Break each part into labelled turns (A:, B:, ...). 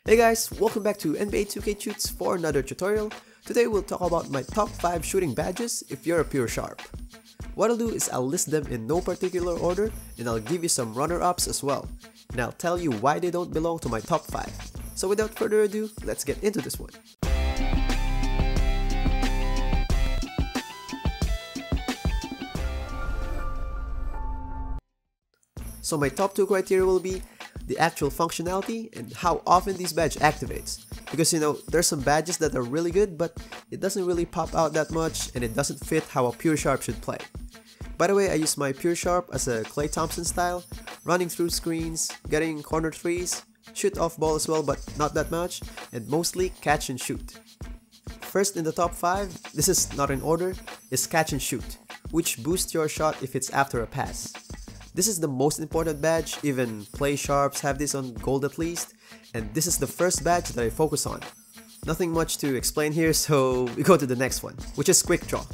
A: Hey guys, welcome back to NBA 2K Shoots for another tutorial. Today we'll talk about my top 5 shooting badges if you're a pure sharp. What I'll do is I'll list them in no particular order and I'll give you some runner-ups as well. And I'll tell you why they don't belong to my top 5. So without further ado, let's get into this one. So my top 2 criteria will be the actual functionality and how often this badge activates. Because there's some badges that are really good but it doesn't really pop out that much and it doesn't fit how a pure sharp should play. By the way, I use my pure sharp as a Klay Thompson style, running through screens, getting corner threes, shoot off ball as well but not that much, and mostly catch and shoot. First in the top 5, this is not in order, is catch and shoot, which boosts your shot if it's after a pass. This is the most important badge, even play sharps have this on gold at least, and this is the first badge that I focus on. Nothing much to explain here, so we go to the next one, which is quick draw.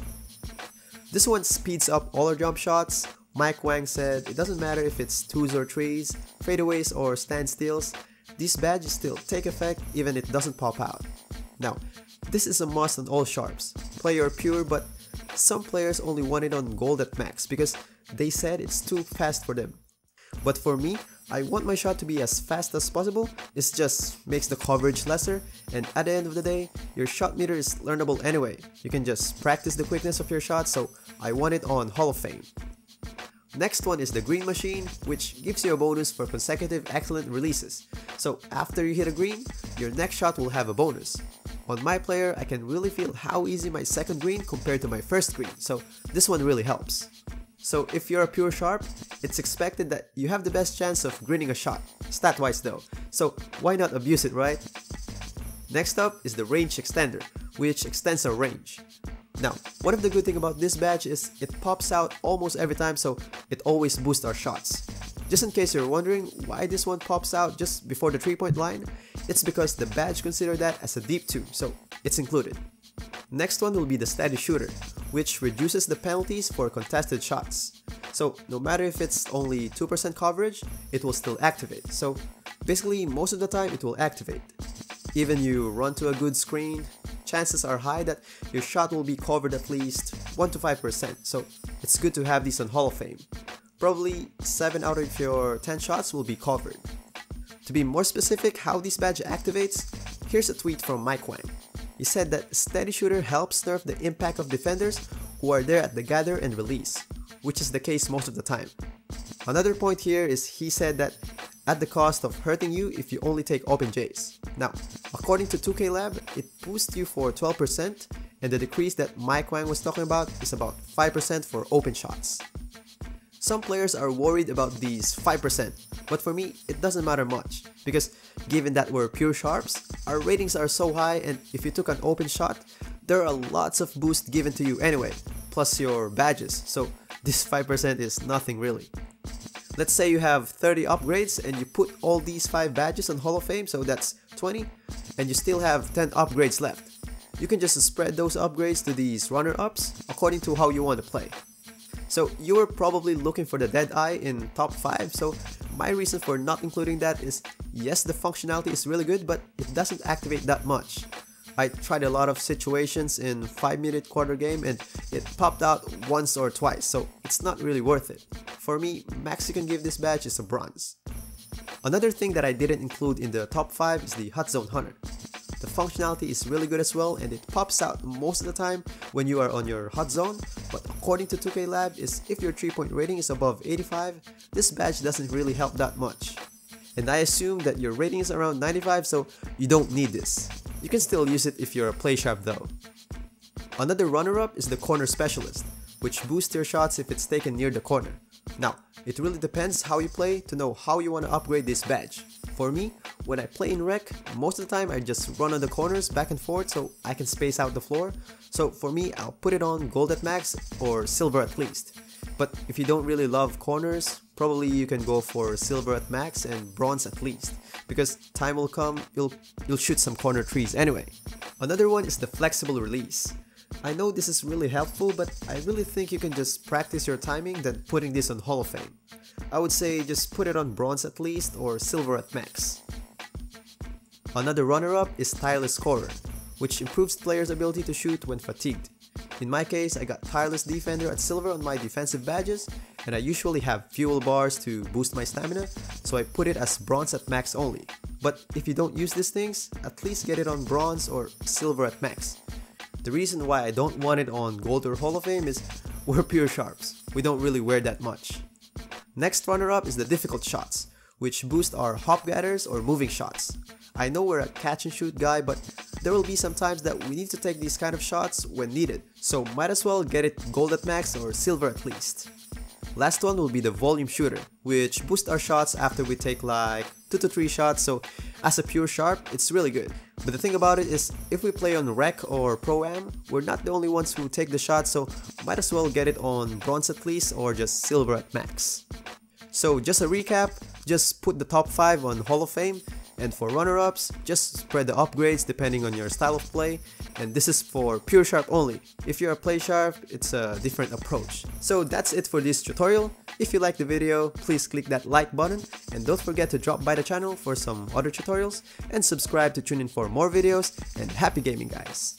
A: This one speeds up all our jump shots. Mike Wang said it doesn't matter if it's 2s or 3s, fadeaways or standstills, these badges still take effect even if it doesn't pop out. Now, this is a must on all sharps, play or pure, but some players only want it on gold at max because they said it's too fast for them. But for me, I want my shot to be as fast as possible. It just makes the coverage lesser, and at the end of the day, your shot meter is learnable anyway. You can just practice the quickness of your shot, so I want it on Hall of Fame. Next one is the green machine, which gives you a bonus for consecutive excellent releases. So after you hit a green, your next shot will have a bonus. On my player, I can really feel how easy my second green compared to my first green, so this one really helps. So if you're a pure sharp, it's expected that you have the best chance of greening a shot, stat-wise though, so why not abuse it, right? Next up is the range extender, which extends our range. Now, one of the good things about this badge is it pops out almost every time, so it always boosts our shots. Just in case you're wondering why this one pops out just before the 3-point line, it's because the badge considers that as a deep 2, so it's included. Next one will be the steady shooter, which reduces the penalties for contested shots. So no matter if it's only 2% coverage, it will still activate. So basically most of the time it will activate. Even you run to a good screen, chances are high that your shot will be covered at least 1 to 5%, so it's good to have these on Hall of Fame. Probably 7 out of your 10 shots will be covered. To be more specific how this badge activates, here's a tweet from Mike Wang. He said that steady shooter helps nerf the impact of defenders who are there at the gather and release, which is the case most of the time. Another point here is he said that at the cost of hurting you if you only take open Js. Now, according to 2K Lab, it boosts you for 12%, and the decrease that Mike Wang was talking about is about 5% for open shots. Some players are worried about these 5%, but for me, it doesn't matter much, because given that we're pure sharps, our ratings are so high, and if you took an open shot, there are lots of boost given to you anyway, plus your badges, so this 5% is nothing really. Let's say you have 30 upgrades and you put all these 5 badges on Hall of Fame, so that's 20, and you still have 10 upgrades left. You can just spread those upgrades to these runner-ups according to how you want to play. So you were probably looking for the DEADEYE in top 5, so my reason for not including that is yes, the functionality is really good but it doesn't activate that much. I tried a lot of situations in 5-minute quarter game and it popped out once or twice, so it's not really worth it. For me, max you can give this badge is a bronze. Another thing that I didn't include in the top 5 is the HOTZONE Hunter. The functionality is really good as well and it pops out most of the time when you are on your hot zone, but according to 2K Lab is if your 3-point rating is above 85, this badge doesn't really help that much. And I assume that your rating is around 95, so you don't need this. You can still use it if you're a play sharp though. Another runner-up is the corner specialist, which boosts your shots if it's taken near the corner. Now, it really depends how you play to know how you want to upgrade this badge. For me, when I play in rec, most of the time I just run on the corners back and forth so I can space out the floor. So for me, I'll put it on gold at max or silver at least. But if you don't really love corners, probably you can go for silver at max and bronze at least, because time will come, you'll shoot some corner threes anyway. Another one is the flexible release. I know this is really helpful, but I really think you can just practice your timing than putting this on Hall of Fame. I would say just put it on bronze at least or silver at max. Another runner-up is Tireless Scorer, which improves players' ability to shoot when fatigued. In my case, I got Tireless Defender at Silver on my defensive badges, and I usually have fuel bars to boost my stamina, so I put it as Bronze at max only. But if you don't use these things, at least get it on Bronze or Silver at max. The reason why I don't want it on Gold or Hall of Fame is we're pure sharps. We don't really wear that much. Next runner-up is the difficult shots, which boost our hop gathers or moving shots. I know we're a catch and shoot guy, but there will be some times that we need to take these kind of shots when needed, so might as well get it Gold at max or Silver at least. Last one will be the volume shooter, which boosts our shots after we take like 2 to 3 shots, so as a pure sharp, it's really good. But the thing about it is, if we play on Rec or Pro-Am, we're not the only ones who take the shot, so might as well get it on Bronze at least or just Silver at max. So just a recap, just put the top 5 on Hall of Fame, and for runner-ups, just spread the upgrades depending on your style of play, and this is for pure sharp only. If you're a play sharp, it's a different approach. So that's it for this tutorial. If you liked the video, please click that like button, and don't forget to drop by the channel for some other tutorials, and subscribe to tune in for more videos, and happy gaming guys!